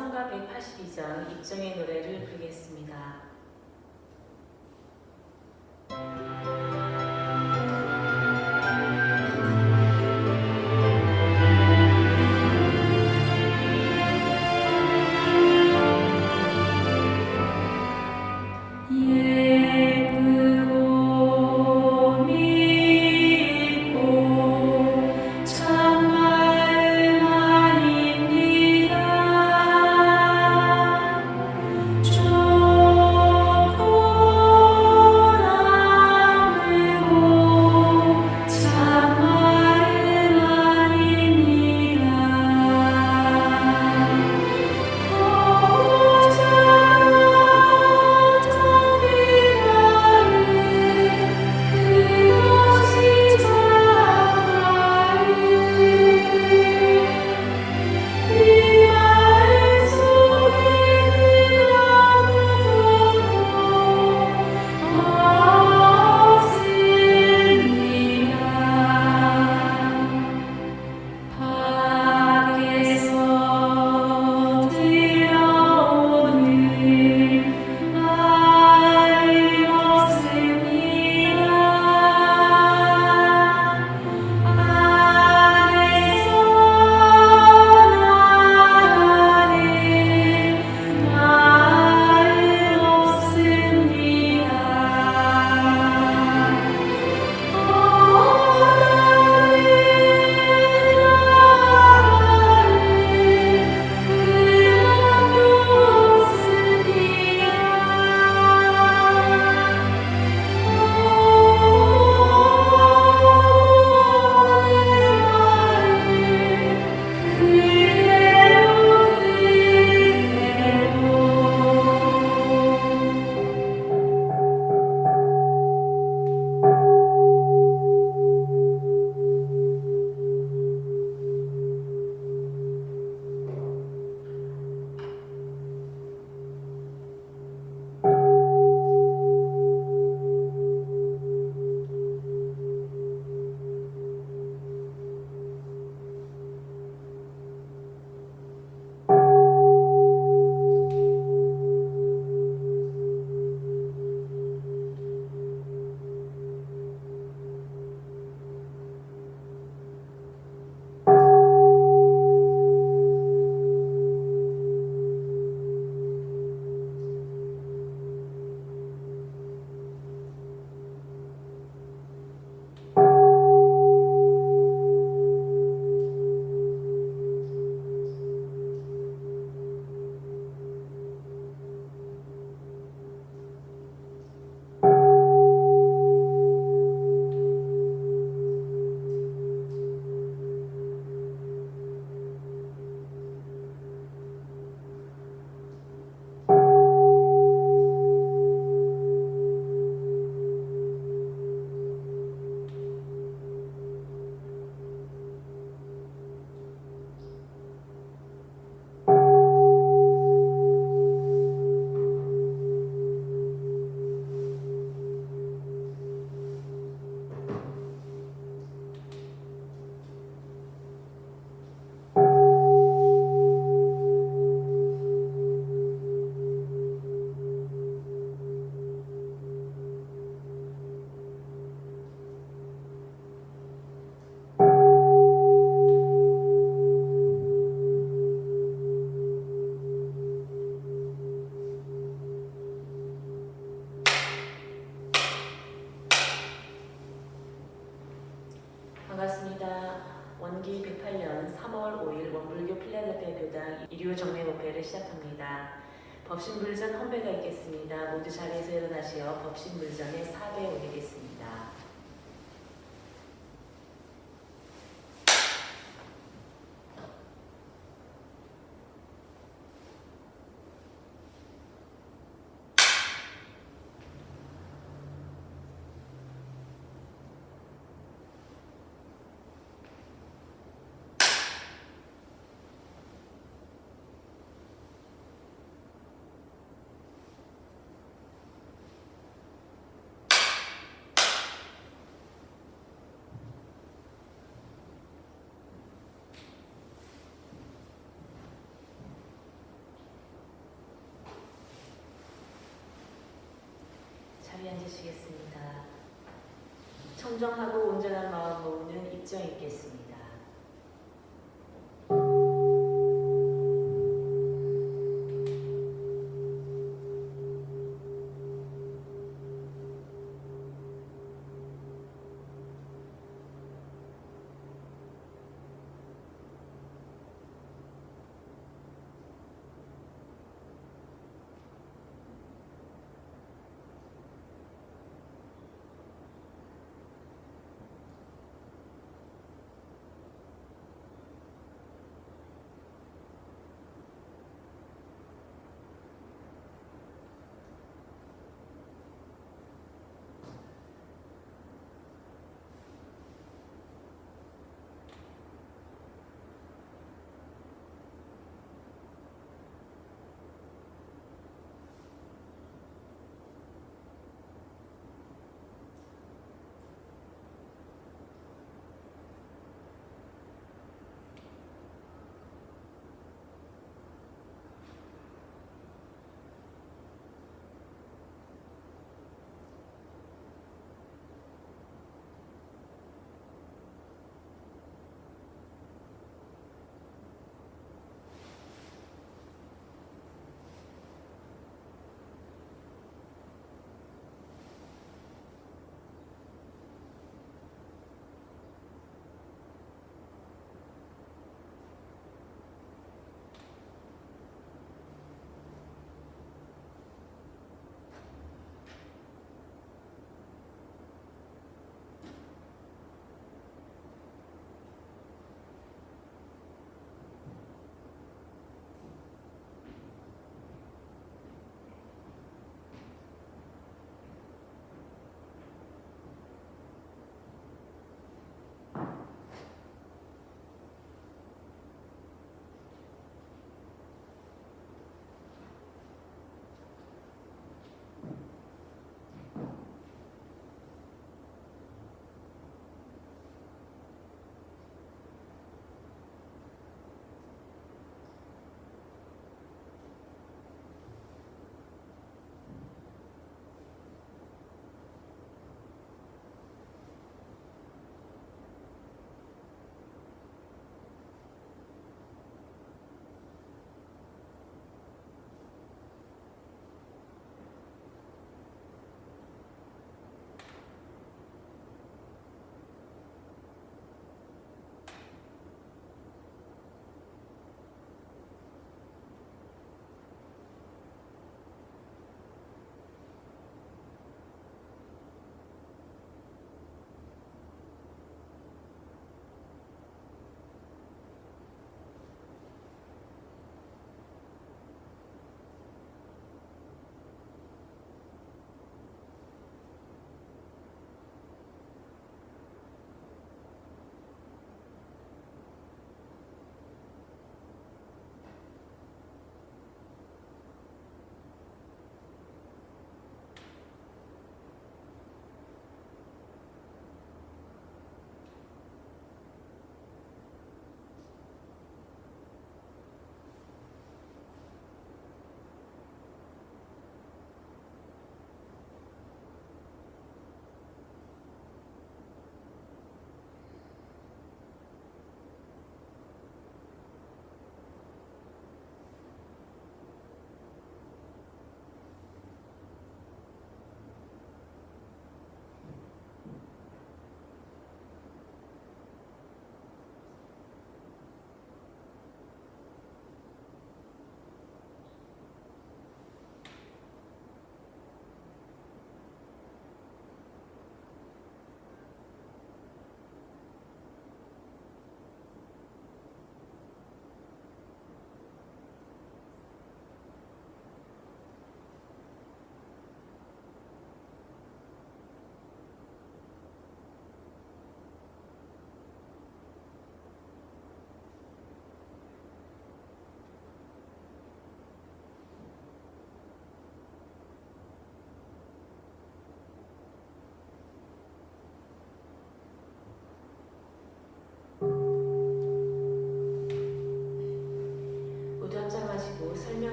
성가 182장 입정의 노래를 부르겠습니다. 반갑습니다. 원기 108년 3월 5일 원불교 필라델피아 교당 일요 정례 목회를 시작합니다. 법신불전 헌배가 있겠습니다. 모두 자리에서 일어나시어 법신불전에 사배 올리겠습니다. 자리에 앉으시겠습니다. 청정하고 온전한 마음 모으는 입장 있겠습니다.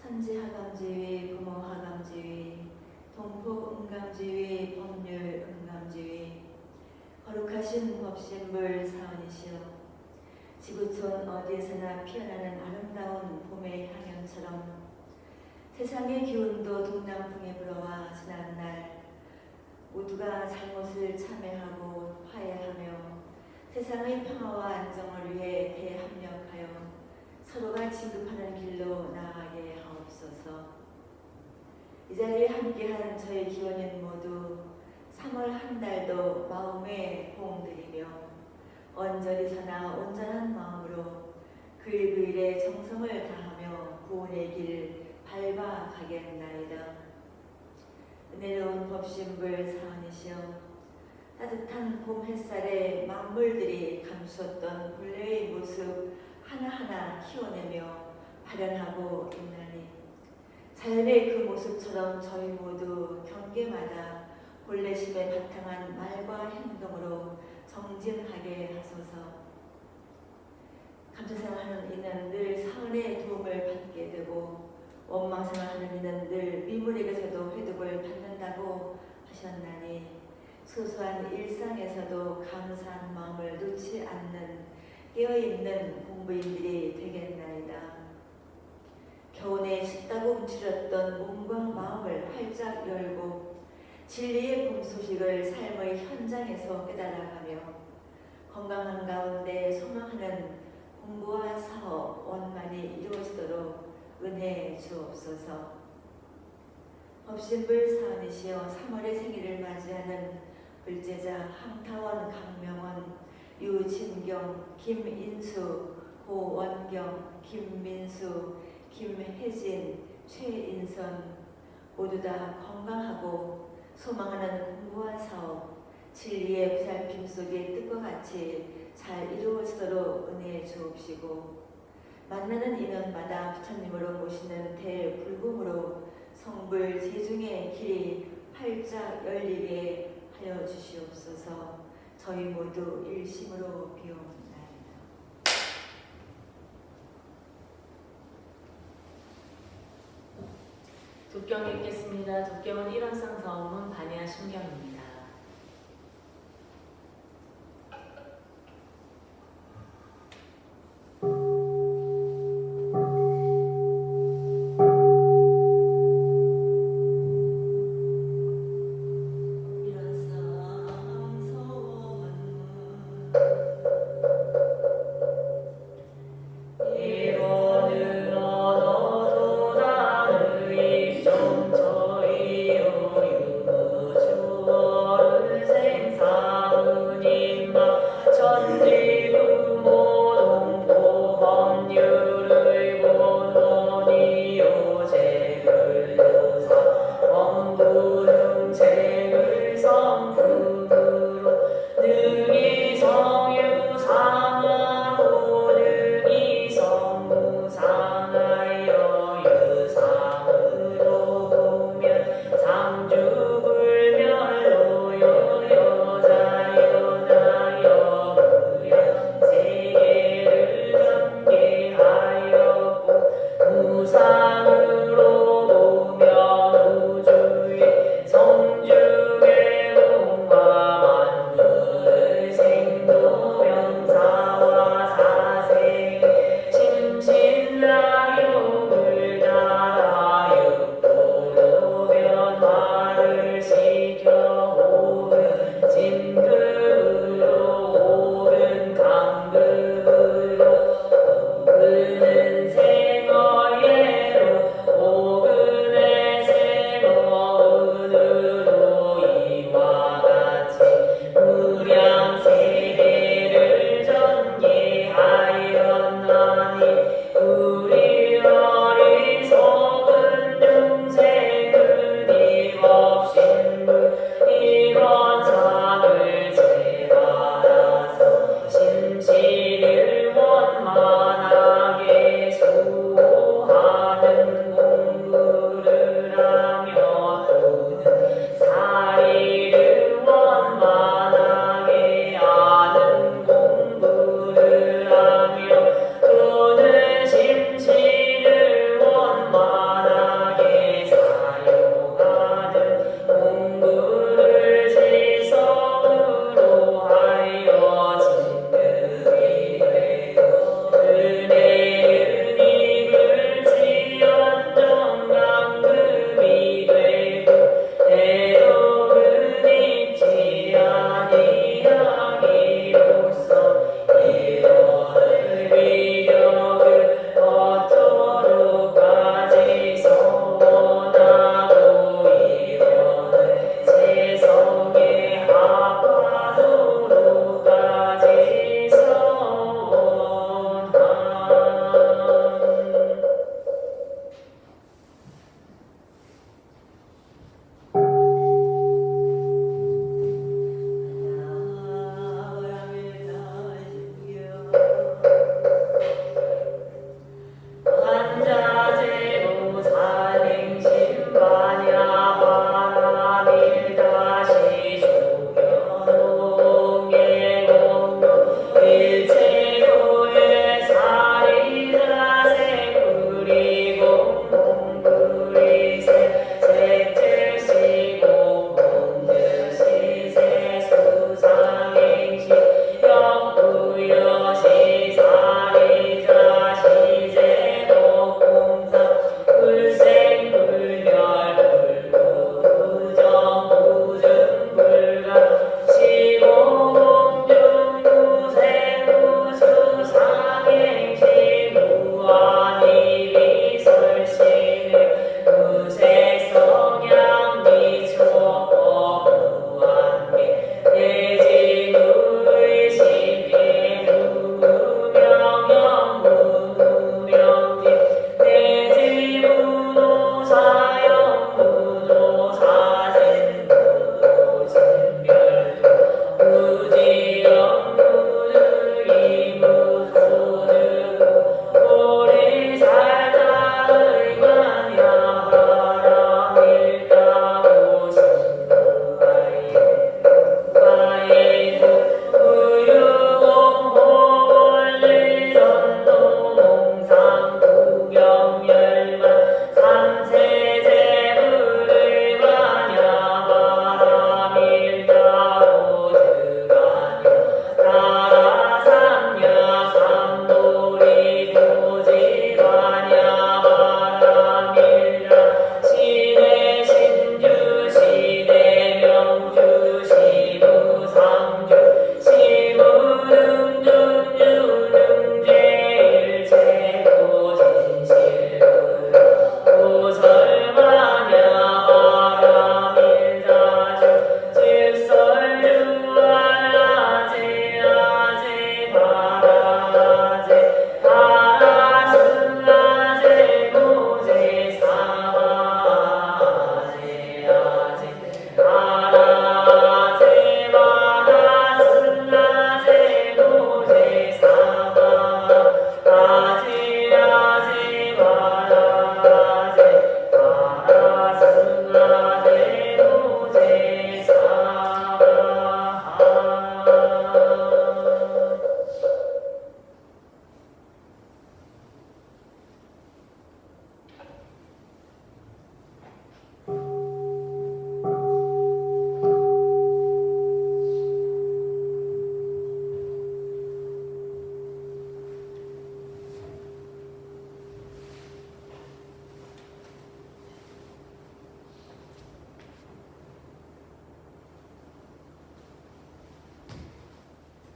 천지하감지위, 부모하감지위, 동포음감지위, 법률음감지위, 거룩하신 법신불 사원이시여, 지구촌 어디에서나 피어나는 아름다운 봄의 향연처럼 세상의 기운도 동남풍에 불어와 지난 날 모두가 잘못을 참회하고 화해하며 세상의 평화와 안정을 위해 대합력하여 서로가 지급하는 길로 나아가게 하옵소서. 이 자리에 함께한 저희 기원인 모두 3월 한 달도 마음에 공들이며 언저리서나 온전한 마음으로 그 일 그 일에 정성을 다하며 구원의 길 밟아가겠나이다. 은혜로운 법신불 사원이시여, 따뜻한 봄 햇살에 만물들이 감추었던 본래의 모습 하나하나 키워내며 발현하고 있나니 자연의 그 모습처럼 저희 모두 경계마다 본래심에 바탕한 말과 행동으로 정진하게 하소서. 감사생활하는 이는 늘 사은의 도움을 받게 되고 원망생활하는 이는 늘 미물에게서도 회복을 받는다고 하셨나니 소소한 일상에서도 감사한 마음을 놓지 않는 깨어있는 공부인들이 되겠나이다. 겨우내 쉽다고 움츠렸던 몸과 마음을 활짝 열고 진리의 봄 소식을 삶의 현장에서 깨달아가며 건강한 가운데 소망하는 공부와 사업 원만히 이루어지도록 은혜 주옵소서. 법신불 사원이시여, 3월의 생일을 맞이하는 불제자 황타원, 강명원, 유진경, 김인수, 고원경, 김민수, 김혜진, 최인선 모두 다 건강하고 소망하는 공부와 사업 진리의 보살핌 속에 뜻과 같이 잘 이루어지도록 은혜해 주옵시고, 만나는 인연마다 부처님으로 모시는 대불금으로 성불 제중의 길이 활짝 열리게 하여 주시옵소서. 저희 모두 일심으로 비옵나이다. 독경 읽겠습니다. 독경은 일원성 서문 반야 심경입니다. 그는 생어예로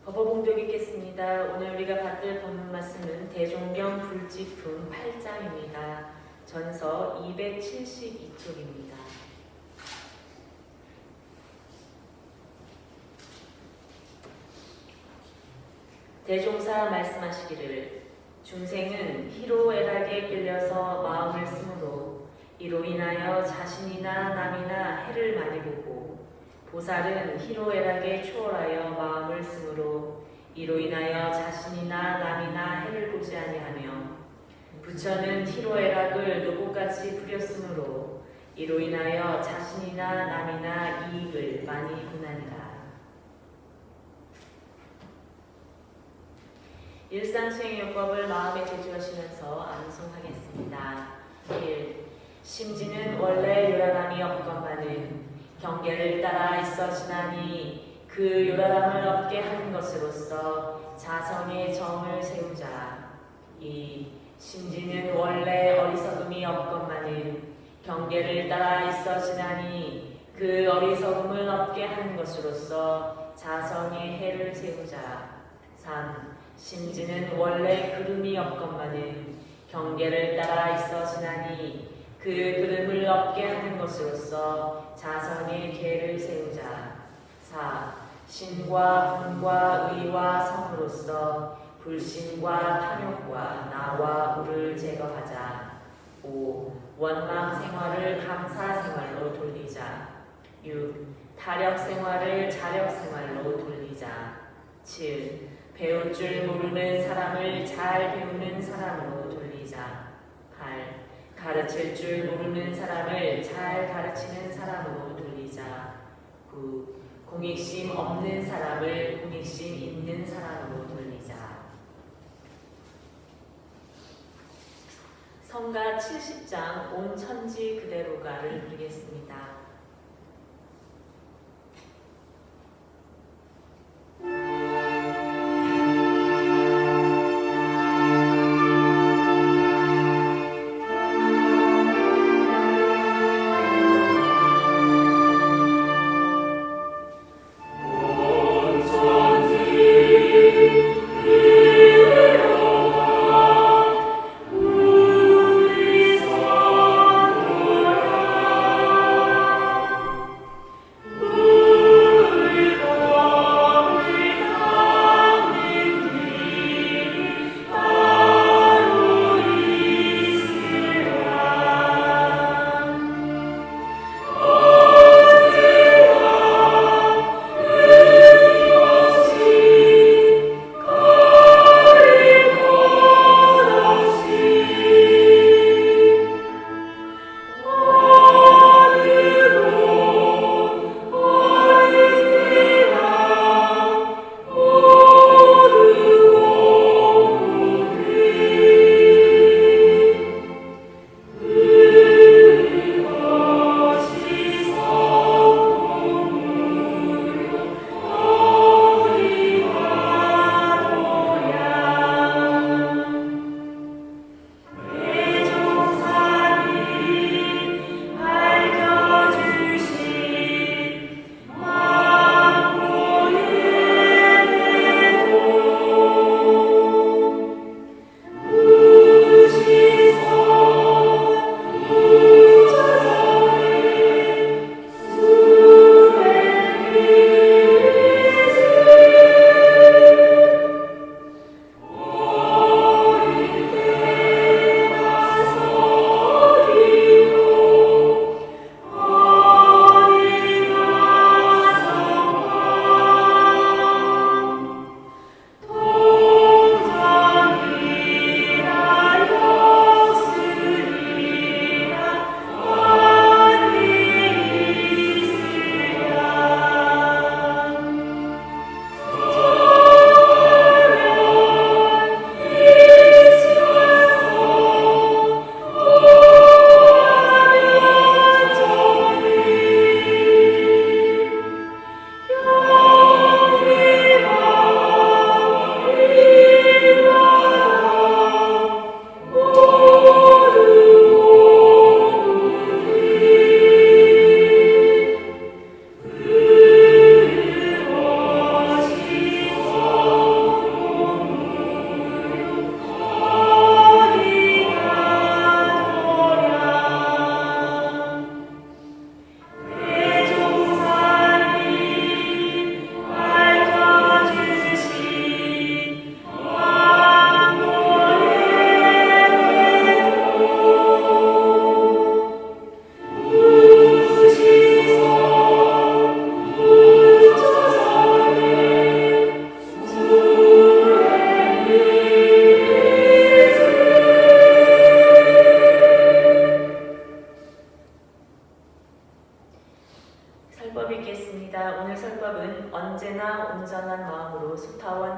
법어봉독 읽겠습니다. 오늘 우리가 받들 본문 말씀은 대종경 불지품 8장입니다. 전서 272쪽입니다. 대종사 말씀하시기를 중생은 희로애락에 끌려서 마음을 쓰므로 이로 인하여 자신이나 남이나 해를 많이 보고 보살은 희로애락에 초월하여 마음을 쓰므로 이로 인하여 자신이나 남이나 해를 보지 아니하며 부처는 희로애락을 노고같이 부렸으므로 이로 인하여 자신이나 남이나 이익을 많이 보나니라. 일상수행요법을 마음에 제주하시면서 암송하겠습니다. 1. 심지는 원래 요란함이 없건만은 경계를 따라 있어지나니 그 요란함을 없게 하는 것으로서 자성의 정을 세우자. 2. 심지는 원래 어리석음이 없건만은 경계를 따라 있어지나니 그 어리석음을 없게 하는 것으로서 자성의 해를 세우자. 3. 심지는 원래 그름이 없건만은 경계를 따라 있어지나니 그 그름을 없게 하는 것으로서 자성의 계를 세우자. 4. 신과 분과 의와 성으로서 불신과 탐욕과 나와 우를 제거하자. 5. 원망 생활을 감사 생활로 돌리자. 6. 타력 생활을 자력 생활로 돌리자. 7. 배울 줄 모르는 사람을 잘 배우는 사람으로 돌리자. 8. 가르칠 줄 모르는 사람을 잘 가르치는 사람으로 돌리자. 9. 공익심 없는 사람을 공익심 있는 사람으로 돌리자. 성가 70장 온 천지 그대로가를 부르겠습니다.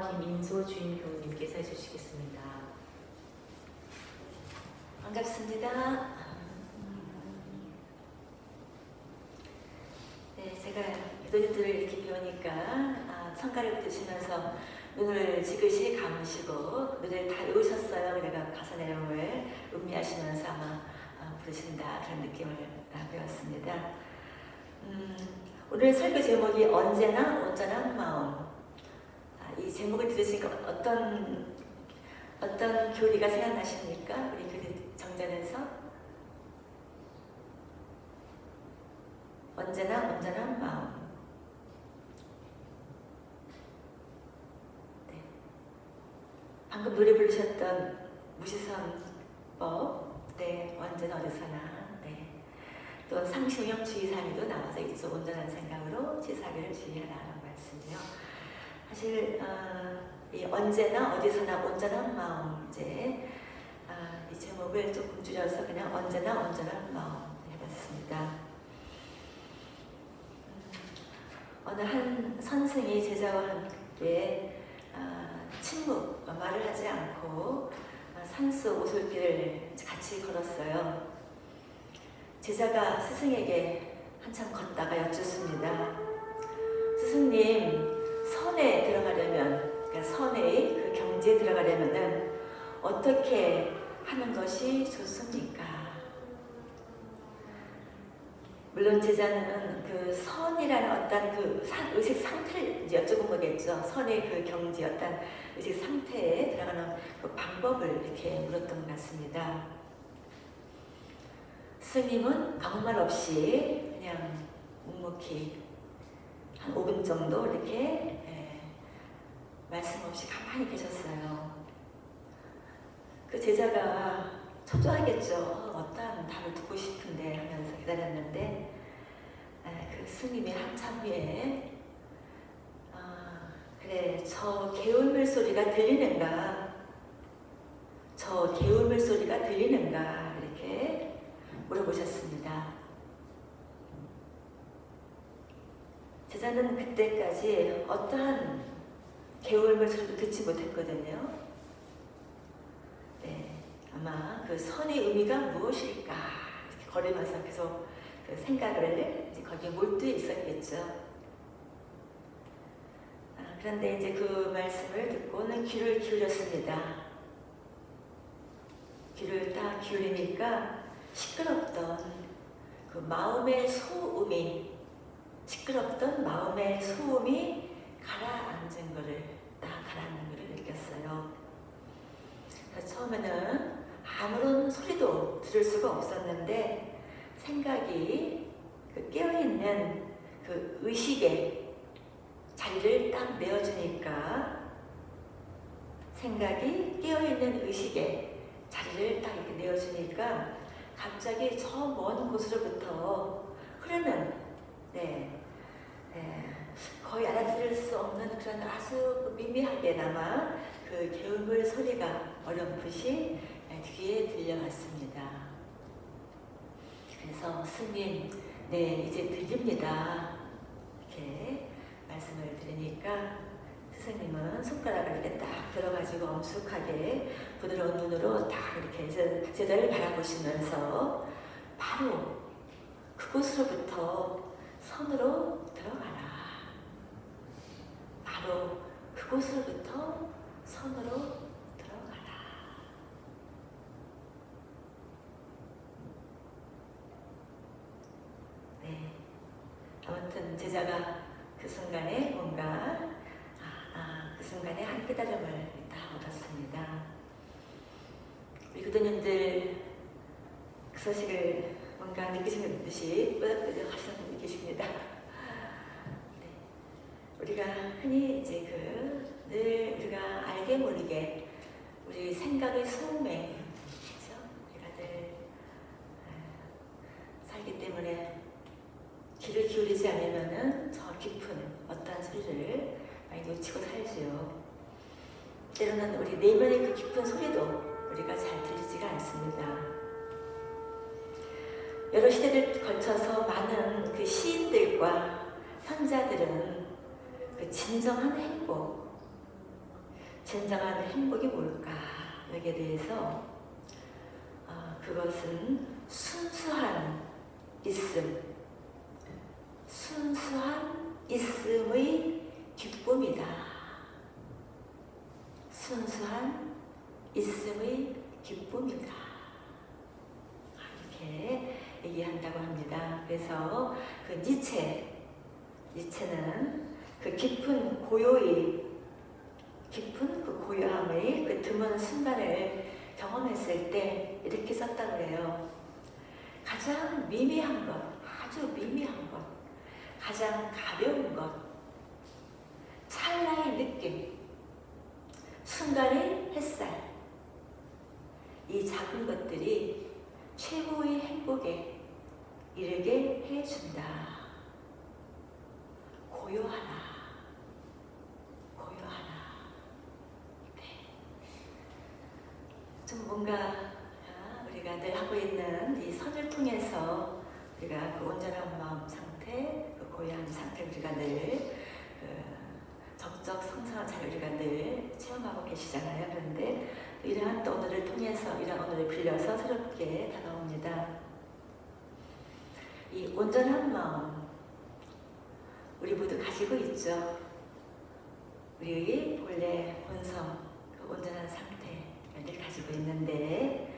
김인소 주임교우님께서 해주시겠습니다. 반갑습니다. 네, 제가 기도님들을 이렇게 배우니까 성가를 부르시면서 눈을 지그시 감으시고 노래를 다 외우셨어요. 내가 가사 내용을 음미하시면서 아마 부르신다 그런 느낌을 배웠습니다. 오늘 설교 제목이 언제나 온전한 마음. 이 제목을 들으시니까 어떤 교리가 생각나십니까? 우리 교리 정전에서 언제나 온전한 마음. 네. 방금 노래 부르셨던 무시선법, 네, 언제나 어디서나, 네. 또 상시형 주의사미도 나와서 있어 온전한 생각으로 지사를 주의하라는 말씀이요. 사실 이 언제나 어디서나 온전한 마음 이 제목을 조금 줄여서 그냥 언제나 온전한 마음 해봤습니다. 어느 한 선생이 제자와 함께 침묵, 말을 하지 않고 산속 오솔길을 같이 걸었어요. 제자가 스승에게 한참 걷다가 여쭙습니다. 스승님, 선에 들어가려면, 그러니까 선의 그 경지에 들어가려면은 어떻게 하는 것이 좋습니까? 물론 제자는 그 선이라는 어떤 그 의식 상태를 여쭤본 거겠죠. 선의 그 경지, 어떤 의식 상태에 들어가는 그 방법을 이렇게 물었던 것 같습니다. 스님은 아무 말 없이 그냥 묵묵히 한 5분 정도 이렇게 말씀 없이 가만히 계셨어요. 그 제자가 초조하겠죠. 어떤 답을 듣고 싶은데 하면서 기다렸는데 그 스님이 한참 후에 그래, 저 개울물 소리가 들리는가? 저 개울물 소리가 들리는가? 이렇게 물어보셨습니다. 제자는 그때까지 어떠한 개울물 소리도 듣지 못했거든요. 네, 아마 그 선의 의미가 무엇일까 이렇게 걸으면서 계속 그 생각을 이제 거기에 몰두해 있었겠죠. 그런데 이제 그 말씀을 듣고는 귀를 기울였습니다. 귀를 딱 기울이니까 시끄럽던 그 마음의 소음이 가라앉은 것을 딱 가라앉는 것을 느꼈어요. 그래서 처음에는 아무런 소리도 들을 수가 없었는데 생각이 그 깨어있는 그 의식의 자리를 딱 내어주니까 생각이 깨어있는 의식의 자리를 딱 이렇게 내어주니까 갑자기 저 먼 곳으로부터 흐르는 거의 알아들을 수 없는 그런 아주 미미하게나마 그 개울물 소리가 어렴풋이 귀에 들려왔습니다. 그래서 스님, 네, 이제 들립니다. 이렇게 말씀을 드리니까 스승님은 손가락을 이렇게 딱 들어가지고 엄숙하게 부드러운 눈으로 딱 이렇게 제자를 바라보시면서 바로 그곳으로부터 선으로 들어가라. 바로 그곳으로부터 선으로 들어가라. 네. 아무튼 제자가 그 순간에 뭔가 그 순간에 한 깨달음을 다 얻었습니다. 우리 교도님들 그 소식을 뭔가 느끼시는 듯이 뿌듯뿌듯 하시는 분 계십니다. 네. 우리가 흔히 이제 늘 우리가 알게 모르게 우리 생각의 소음에 그렇죠? 우리가 늘 살기 때문에 귀를 기울이지 않으면은 저 깊은 어떠한 소리를 많이 놓치고 살지요. 때로는 우리 내면의 그 깊은 소리도 우리가 잘 들리지가 않습니다. 여러 시대를 거쳐서 많은 그 시인들과 현자들은 그 진정한 행복, 진정한 행복이 뭘까? 여기에 대해서 그것은 순수한 있음, 순수한 있음의 기쁨이다. 순수한 있음의 기쁨이다. 이렇게 얘기한다고 합니다. 그래서 그 니체는 그 깊은 고요의, 깊은 그 고요함의 그 드문 순간을 경험했을 때 이렇게 썼다고 해요. 가장 미미한 것, 아주 미미한 것, 가장 가벼운 것, 찰나의 느낌, 순간의 햇살, 이 작은 것들이 최고의 행복에 이르게 해준다. 고요하다. 좀 뭔가 우리가 늘 하고 있는 이 선을 통해서 우리가 그 온전한 마음 상태, 그 고요한 상태 우리가 늘 적적 성장한 자를 우리가 늘 체험하고 계시잖아요. 그런데 이러한 또 오늘을 통해서 이러한 오늘을 빌려서 새롭게 다가옵니다. 이 온전한 마음 우리 모두 가지고 있죠. 우리의 본래 본성, 그 온전한 상태를 가지고 있는데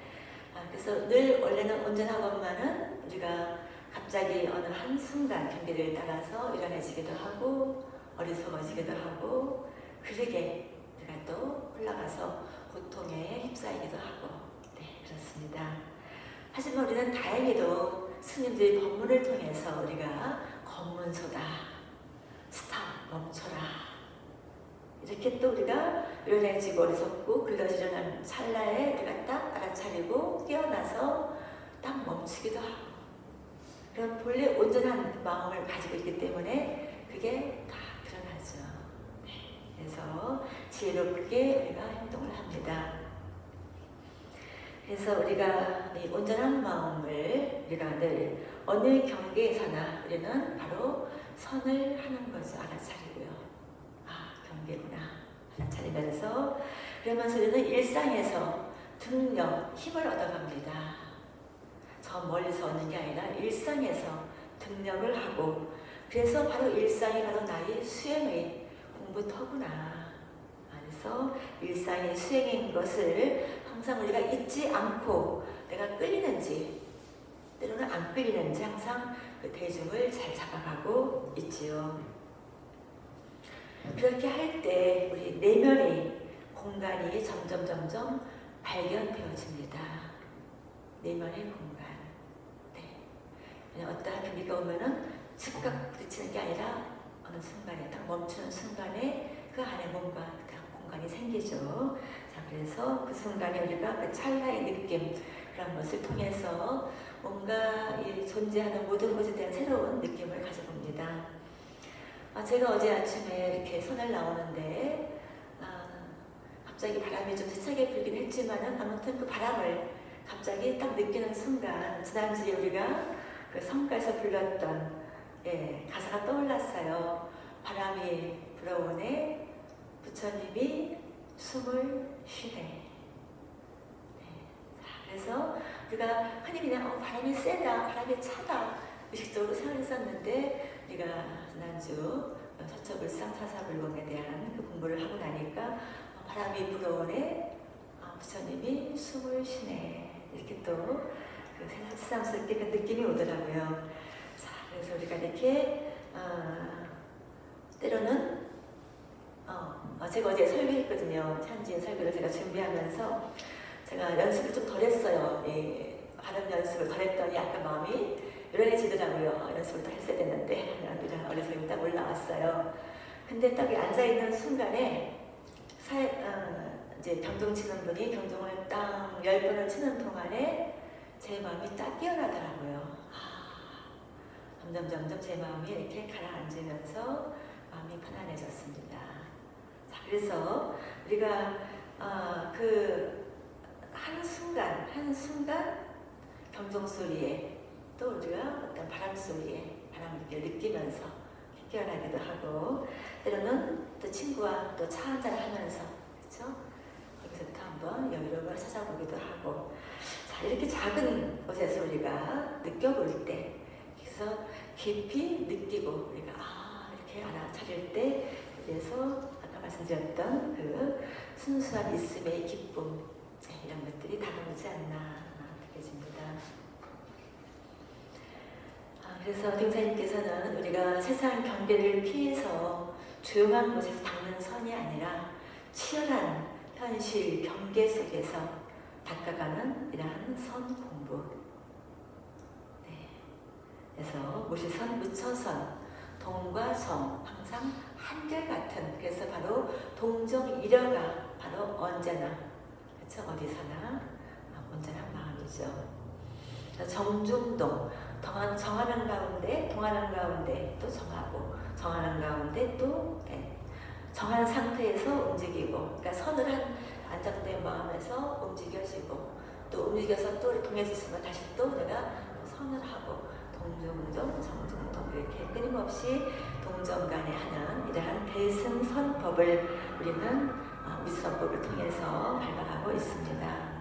그래서 늘 원래는 온전하건만은 우리가 갑자기 어느 한순간 경계를 따라서 유연해지기도 하고 어리석어지기도 하고 그러게 우리가 또 흘러가서 고통에 휩싸이기도 하고 그렇습니다. 하지만 우리는 다행히도 스님들의 법문을 통해서 우리가 검문소다, 스탑, 멈춰라 이렇게 또 우리가 유연해지고 어리석고 굴러지려는 찰나에 우리가 딱 알아차리고 깨어나서 딱 멈추기도 하고 그런 본래 온전한 마음을 가지고 있기 때문에 그게 다 드러나죠. 그래서 지혜롭게 우리가 행동을 합니다. 그래서 우리가 이 온전한 마음을 우리가 늘 어느 경계에서나 우리는 바로 선을 하는 것을 알아차리고요. 경계구나 알아차리면서 그러면서 우리는 일상에서 등력, 힘을 얻어갑니다. 저 멀리서 얻는 게 아니라 일상에서 등력을 하고 그래서 바로 일상이 바로 나의 수행의 공부터구나. 그래서 일상의 수행인 것을 항상 우리가 잊지 않고 내가 끌리는지 때로는 안 끌리는지 항상 그 대중을 잘 잡아가고 있지요. 그렇게 할 때 우리 내면의 공간이 점점 발견되어집니다. 내면의 공간. 어떠한 경기가 오면은 즉각 부딪히는 게 아니라 어느 순간에 딱 멈추는 순간에 그 안에 뭔가 공간이 생기죠. 자, 그래서 그 순간에 우리가 그 찰나의 느낌 그런 것을 통해서 뭔가 이 존재하는 모든 것에 대한 새로운 느낌을 가져봅니다. 제가 어제 아침에 이렇게 손을 나오는데 갑자기 바람이 좀 세차게 불긴 했지만은 아무튼 그 바람을 갑자기 딱 느끼는 순간 지난주에 우리가 그 성가에서 불렀던 가사가 떠올랐어요. 바람이 불어오네 부처님이 숨을 쉬네. 그래서 우리가 흔히 그냥 바람이 세다, 바람이 차다 의식적으로 생각했었는데 우리가 지난주 서처불상 사사불공에 대한 그 공부를 하고 나니까 바람이 불어오네 부처님이 숨을 쉬네 이렇게 또 그 새삼스럽게 그 느낌이 오더라고요. 자, 그래서 우리가 이렇게 때로는 제가 어제 설교했거든요. 현지인 설교를 제가 준비하면서 제가 연습을 좀 덜 했어요. 발음 연습을 덜 했더니 약간 마음이 유연해지더라고요. 연습을 더 했어야 됐는데 이런 어려움이 딱 올라왔어요. 근데 딱 앉아있는 순간에 이제 병동 치는 분이 병동을 딱 10번을 치는 동안에 제 마음이 딱 깨어나더라고요. 점점 제 마음이 이렇게 가라앉으면서 마음이 편안해졌습니다. 자, 그래서 우리가 그 한순간 경종 소리에 또 우리가 어떤 바람 소리에 바람을 느끼면서 깨어나기도 하고 때로는 또 친구와 또 차 한잔 하면서 그렇죠? 그렇죠? 거기서부터 한번 여유로움을 찾아보기도 하고, 자, 이렇게 작은 곳에서 우리가 느껴볼 때, 그래서 깊이 느끼고 우리가 이렇게 알아차릴 때, 그래서 아까 말씀드렸던 그 순수한 있음의 기쁨, 이런 것들이 다가오지 않나 느껴집니다. 그래서 등사님께서는 우리가 세상 경계를 피해서 조용한 곳에서 닦는 선이 아니라 치열한 현실 경계 속에서 닦아가는 이러한 선 공부. 네. 그래서 무시선, 무처선, 동과 성 항상 한결같은, 그래서 바로 동정이려가 바로 언제나, 그렇죠? 어디서나 온전한 마음이죠. 정중동, 정하는 가운데 또 정하고, 정하는 가운데 또 정한 상태에서 움직이고, 그러니까 서늘한 안정된 마음에서 움직여지고, 또 움직여서 또 동해졌으면 다시 또 내가 서늘하고, 동중동, 정중동 이렇게 끊임없이 동정간에 하는 이러한 대승선법을 우리는 미선법을 통해서 밟아가고 있습니다.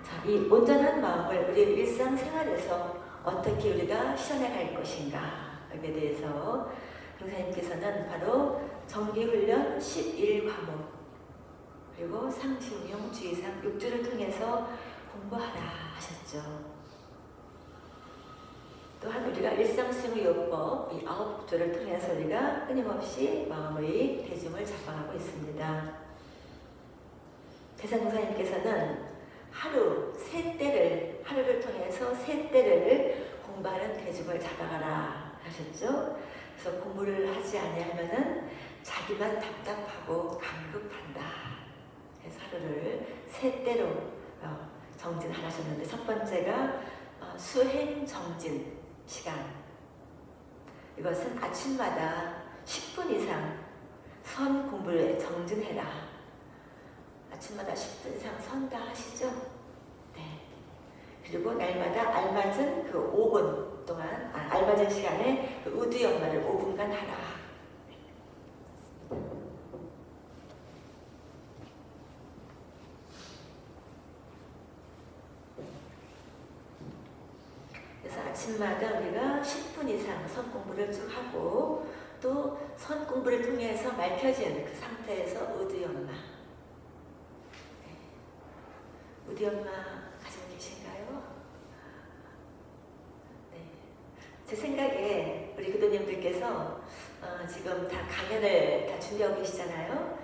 자, 이 온전한 마음을 우리 일상생활에서 어떻게 우리가 실현해 갈 것인가, 여기에 대해서 강사님께서는 바로 정기훈련 11과목 그리고 상시운용 주의상 6주를 통해서 공부하라 하셨죠. 또한 우리가 일상수용요법 이 9주를 통해서 우리가 끊임없이 마음의 대중을 잡아가고 있습니다. 대상공사님께서는 하루를 통해서 세 때를 공부하는 대중을 잡아가라 하셨죠. 그래서 공부를 하지 아니하면은 자기만 답답하고 감급한다. 그래서 하루를 세 때로 정진하셨는데, 첫 번째가 수행 정진 시간. 이것은 아침마다 10분 이상 선 공부를 정진해라. 아침마다 10분 이상 선다 하시죠? 네. 그리고 날마다 알맞은 그 5분 동안, 알맞은 시간에 그 우드 연마를 5분간 하라. 그래서 아침마다 우리가 10분 이상 선 공부를 쭉 하고, 또 선 공부를 통해서 맑혀진 그 상태에서 우드 연마. 우리 엄마 가지고 계신가요? 네. 제 생각에 우리 교도님들께서 지금 다 강연을 다 준비하고 계시잖아요.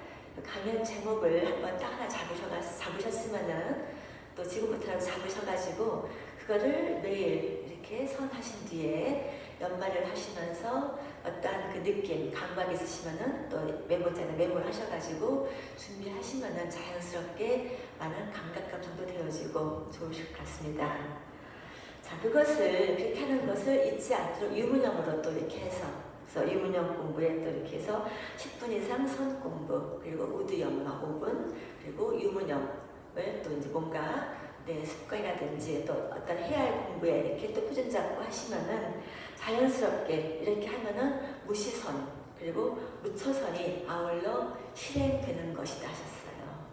강연 제목을 한번 딱 하나 잡으셨으면은 또 지금부터라도 잡으셔가지고 그거를 매일 이렇게 선하신 뒤에 연말을 하시면서 어떠한 그 느낌, 감각이 있으시면은 또 메모장에 메모를 하셔가지고 준비하시면은 자연스럽게 많은 감각감 정도 되어지고 좋으실 것 같습니다. 자, 그것을 그렇게 하는 것을 잊지 않도록 유문형으로 또 이렇게 해서, 그래서 유문형 공부에 또 이렇게 해서 10분 이상 선 공부, 그리고 우드 연마 5분, 그리고 유문형을 또 이제 뭔가 습관이라든지 또 어떤 해야 할 공부에 이렇게 또 표준 잡고 하시면은 자연스럽게 이렇게 하면은 무시선 그리고 무처선이 아울러 실행되는 것이다 하셨어요.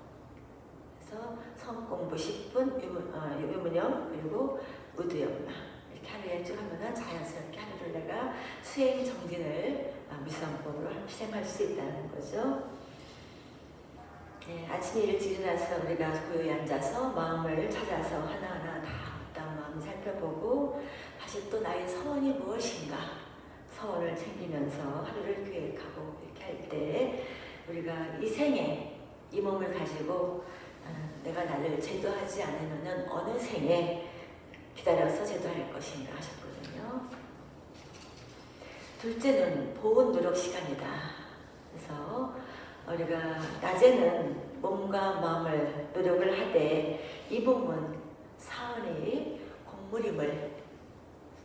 그래서 선공부 10분, 유문형 그리고 우드 연마 이렇게 하루에 쭉 하면은 자연스럽게 하루를 내가 수행 정진을 미선법으로 실행할 수 있다는 거죠. 네, 아침에 일찍 일어나서 우리가 고요히 앉아서 마음을 찾아서 하나하나 다 어떤 마음을 살펴보고 다시 또 나의 서원이 무엇인가 서원을 챙기면서 하루를 계획하고 이렇게 할 때 우리가 이 생에 이 몸을 가지고 내가 나를 제도하지 않으면 어느 생에 기다려서 제도할 것인가 하셨거든요. 둘째는 보온 노력 시간이다. 그래서 우리가 낮에는 몸과 마음을 노력을 하되 이 몸은 사원의 공물임을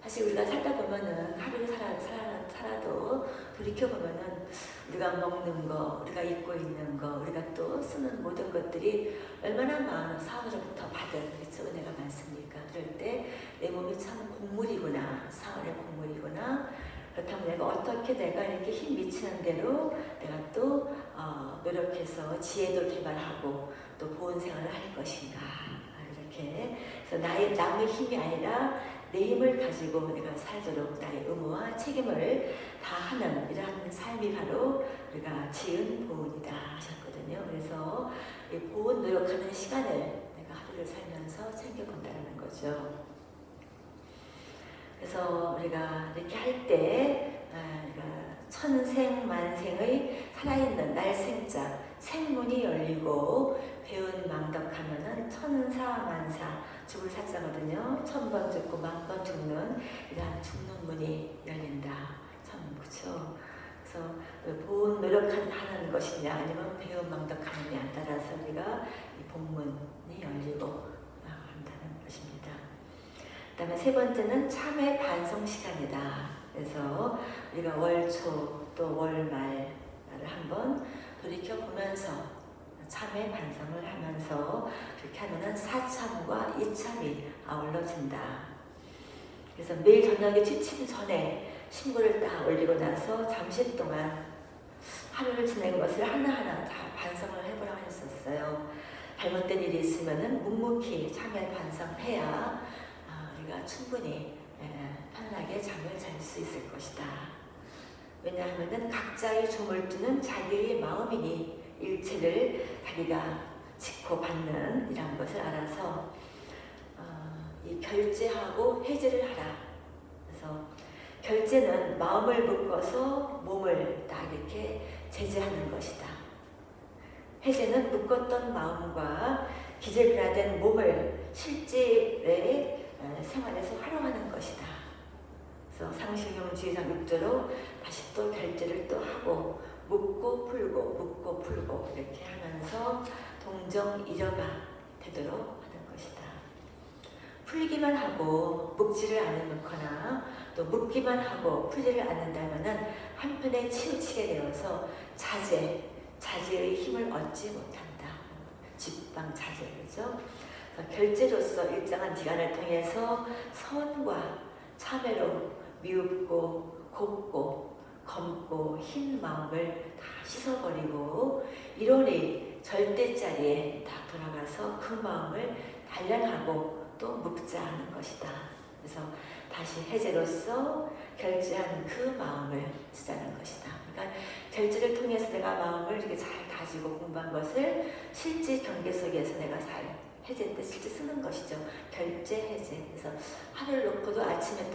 사실 우리가 살다 보면은 하루를 살아도 돌이켜보면은 우리가 먹는 거, 우리가 입고 있는 거, 우리가 또 쓰는 모든 것들이 얼마나 많은 사원으로부터 받은 그렇죠? 은혜가 많습니까? 그럴 때 내 몸이 참 공물이구나, 사원의 공물이구나 그렇다면 내가 어떻게 내가 이렇게 힘 미치는 대로 내가 또 노력해서 지혜도 개발하고 또 보온 생활을 할 것인가. 이렇게 그래서 남의 힘이 아니라 내 힘을 가지고 내가 살도록 나의 의무와 책임을 다하는 이러한 삶이 바로 우리가 지은 보온이다 하셨거든요. 그래서 이 보온 노력하는 시간을 내가 하루를 살면서 챙겨본다는 거죠. 그래서 우리가 이렇게 할 때 천생만생의 살아있는 날생자 생문이 열리고 배운 망덕하면은 천사만사 죽을 사자거든요. 1000번 죽고 10,000번 죽는 이러한 죽는 문이 열린다. 참 그렇죠. 그래서 보온 노력하는 것이냐 아니면 배운 망덕하느냐에 따라서 우리가 이 복문이 열리고 한다는 것입니다. 그 다음에 세 번째는 참회 반성 시간이다. 그래서 우리가 월초 또 월말을 한번 돌이켜보면서 참회 반성을 하면서 그렇게 하면은 사참과 이참이 아울러진다. 그래서 매일 저녁에 취침 전에 신고를 딱 올리고 나서 잠시 동안 하루를 지낸 것을 하나하나 다 반성을 해보라고 했었어요. 잘못된 일이 있으면은 묵묵히 참회 반성해야 우리가 충분히 편하게 잠을 잘 수 있을 것이다. 왜냐하면 각자의 조물주는 자기의 마음이니 일체를 자기가 짓고 받는 이런 것을 알아서 이 결제하고 해제를 하라. 그래서 결제는 마음을 묶어서 몸을 딱 이렇게 제재하는 것이다. 해제는 묶었던 마음과 기재변화된 몸을 실제의 생활에서 활용하는 것이다. 그래서 상식용주의상 6조로 다시 또 결제를 또 하고 묶고 풀고 이렇게 하면서 동정이저가 되도록 하는 것이다. 풀기만 하고 묶지를 않거나 또 묶기만 하고 풀지를 않는다면은 한편에 치우치게 되어서 자제의 힘을 얻지 못한다. 집방자제, 그죠? 결제로서 일정한 기간을 통해서 선과 참회로 미흡고 곱고 검고 흰 마음을 다 씻어버리고 이론의 절대자리에 다 돌아가서 그 마음을 단련하고 또 묶자 하는 것이다. 그래서 다시 해제로서 결제한 그 마음을 쓰자는 것이다. 그러니까 결제를 통해서 내가 마음을 이렇게 잘 다지고 공부한 것을 실제 경계 속에서 내가 잘 해제 때 실제 쓰는 것이죠. 결제 해제. 그래서 하루를 놓고도 아침에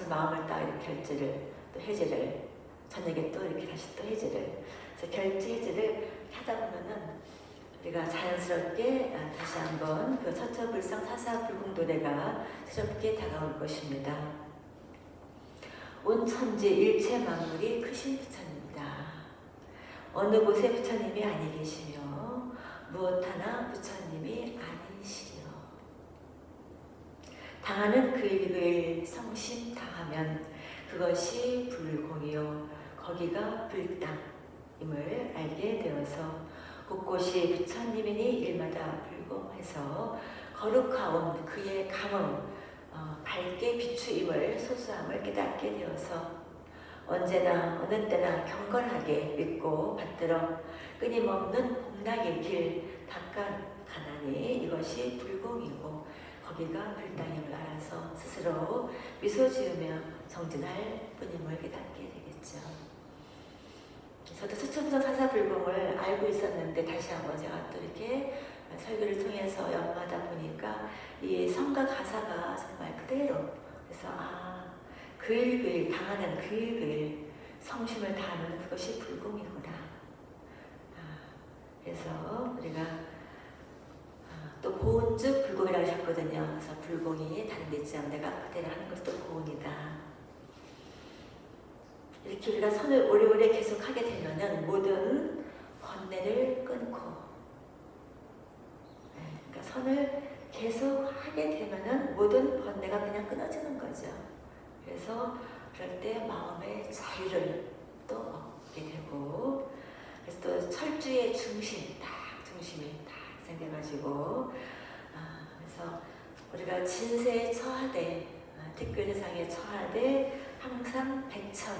마음을 딱 이렇게 결제를 또 해제를 저녁에 또 이렇게 다시 또 해제를. 그래서 결제 해제를 하다 보면은 우리가 자연스럽게 다시 한번 그 서처불상 사사불공도래가 새롭게 다가올 것입니다. 온 천지 일체 만물이 크신 부처님이다. 어느 곳에 부처님이 아니 계시며 무엇 하나 부처님이 아니시려. 당하는 그 일 성심 당하면 그것이 불공이요 거기가 불당임을 알게 되어서 곳곳이 부처님이니 일마다 불공해서 거룩하온 그의 감응 밝게 비추임을 소소함을 깨닫게 되어서 언제나 어느 때나 경건하게 믿고 받들어 끊임없는 복락의 길 닦아가나니 이것이 불공이고 거기가 불당임을 알아서 스스로 미소 지으며 정진할 뿐임을 깨닫게 되겠죠. 저도 서처부상 사사불공을 알고 있었는데 다시 한번 제가 또 이렇게 설교를 통해서 연마하다 보니까 이 성가 가사가 정말 그대로 그래서 그일 당하는 그일 성심을 다하는 그것이 불공이구나. 그래서 우리가 또 보온즉 불공이라고 하셨거든요. 그래서 불공이 다른 데 있지 않은 내가 그대로 하는 것도 보온이다. 이렇게 우리가 선을 오래오래 계속 하게 되면은 모든 번뇌를 끊고 그러니까 선을 계속 하게 되면은 모든 번뇌가 그냥 끊어지는 거죠. 그래서 그럴 때 마음의 자유를 또 얻게 되고 그래서 또 철주의 중심이 딱 생겨가지고 그래서 우리가 진세에 처하되 특별대상에 처하되 항상 백천,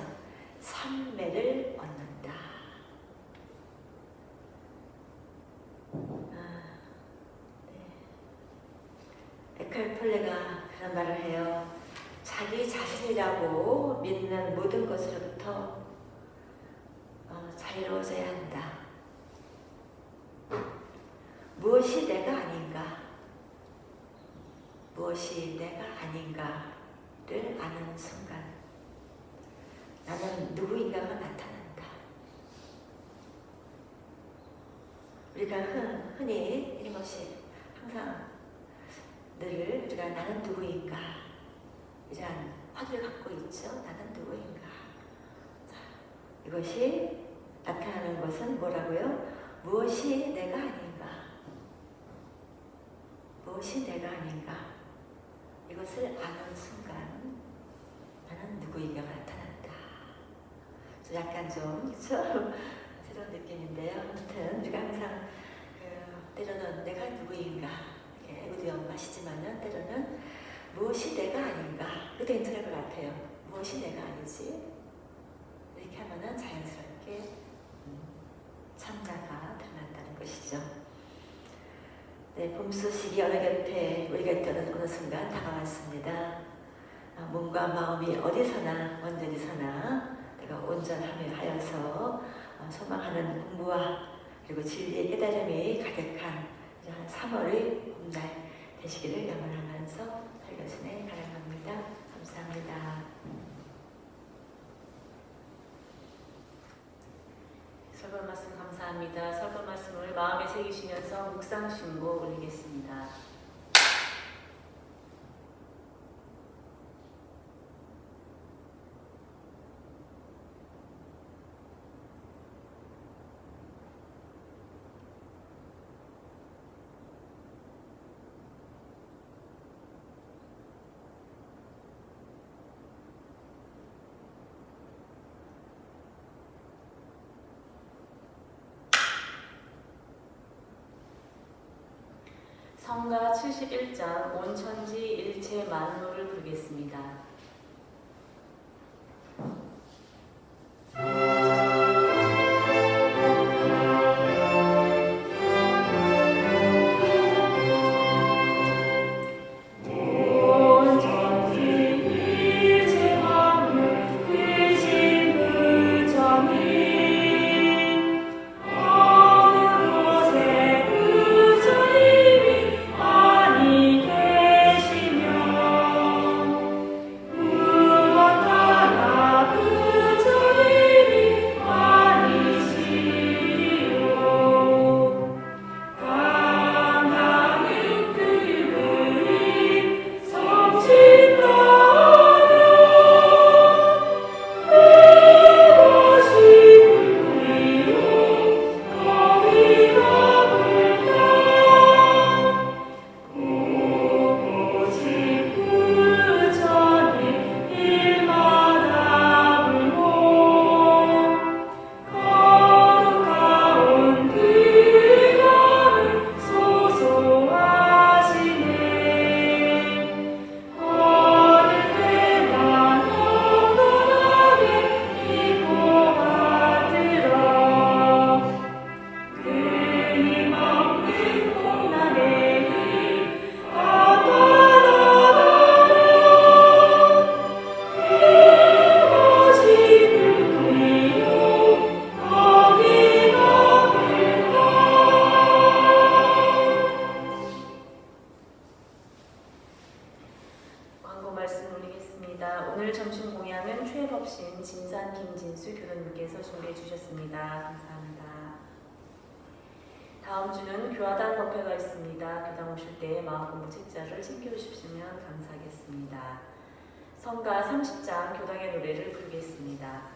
삼매를 얻는다. 에칼 톨레가 그런 말을 해요. 자기 자신이라고 믿는 모든 것으로부터 자유로워져야 한다. 무엇이 내가 아닌가, 무엇이 내가 아닌가를 아는 순간 나는 누구인가가 나타난다. 우리가 흔히 끊임없이 항상 늘 우리가 나는 누구인가 이러한 화두를 갖고 있죠. 나는 누구인가. 자, 이것이 나타나는 것은 뭐라고요? 무엇이 내가 아닌가, 무엇이 내가 아닌가, 이것을 아는 순간 나는 누구인가가 나타난다. 약간 좀 그렇죠? 새로운 느낌인데요. 아무튼 우리가 항상 때로는 내가 누구인가 우리 연마시지만은 때로는 무엇이 내가 아닌가, 그것도 괜찮을 것 같아요. 무엇이 내가 아니지? 이렇게 하면은 자연스럽게 참나가 드러난다는 것이죠. 네, 봄 소식이 어느 곁에 우리 곁에는 어느 순간 다가왔습니다. 몸과 마음이 어디서나 언제서나 내가 온전함에 하여서 소망하는 공부와 그리고 진리의 깨달음이 가득한 이러한 3월의 봄날 되시기를 염원하면서 설교순에 가름합니다. 감사합니다. 설교 말씀 감사합니다. 설교 말씀을 마음에 새기시면서 묵상 신고 올리겠습니다. 성가 71장 온천지 일체 만물을 부르겠습니다. 오늘 점심 공양은 최법신 진산 김진수 교도님께서 준비해 주셨습니다. 감사합니다. 다음 주는 교화단 법회가 있습니다. 교당 오실 때 마음 공부 책자를 챙겨오시면 감사하겠습니다. 성가 30장 교당의 노래를 부르겠습니다.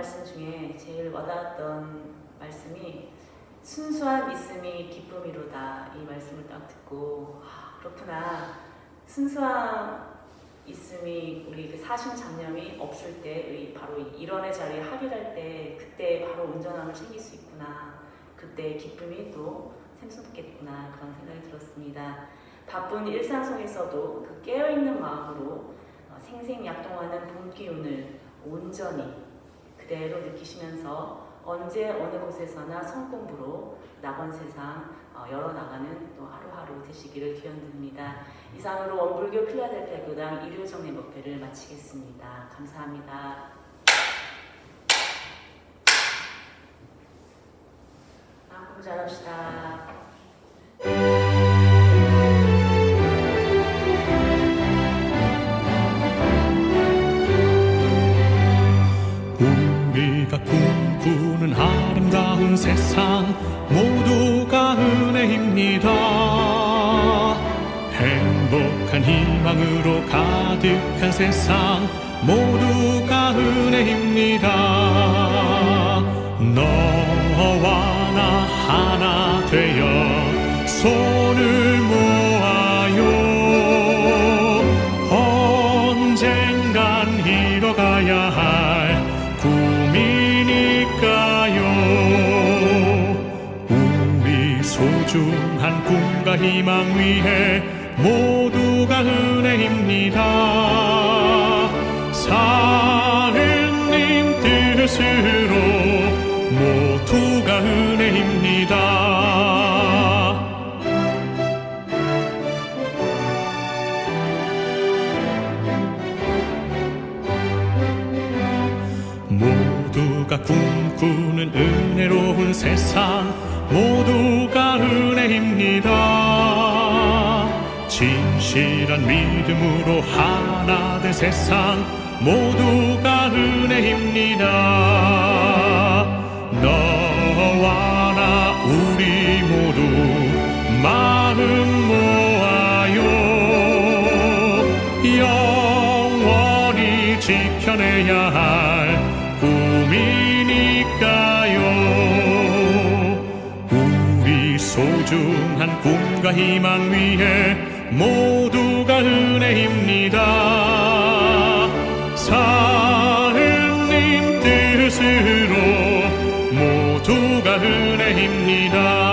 말씀 중에 제일 와닿았던 말씀이 순수한 믿음이 기쁨이로다. 이 말씀을 딱 듣고 그렇구나. 순수한 믿음이 우리 그 사심잡념이 없을 때 바로 일원의 자리에 합일할 때 그때 바로 온전함을 챙길 수 있구나. 그때 기쁨이 또 샘솟겠구나. 그런 생각이 들었습니다. 바쁜 일상 속에서도 그 깨어있는 마음으로 생생약동하는 봄 기운을 온전히 그대로 느끼시면서 언제 어느 곳에서나 성공부로 낙원 세상 열어나가는 또 하루하루 되시기를 기원드립니다. 이상으로 원불교 필라델피아 교당 일요정례 목회를 마치겠습니다. 감사합니다. 공부 잘합시다. 우리가 꿈꾸는 아름다운 세상 모두가 은혜입니다. 행복한 희망으로 가득한 세상 모두가 은혜입니다. 너와 나 하나 되어 손을 모아요. 언젠간 이뤄가야 할 꿈이니까요. 우리 소중한 꿈과 희망 위해 모두가 은혜입니다. 사은님 뜻으로 모두가 은혜입니다. 모두가 꿈꾸는 은혜로운 세상 모두가 은혜입니다. 진실한 믿음으로 하나 된 세상 모두가 은혜입니다. 너와 나 우리 모두 마음 모아요. 영원히 지켜내야 할 꿈이니까요. 우리 소중한 꿈과 희망 위해 모두가 은혜입니다. 사은님 뜻으로 모두가 은혜입니다.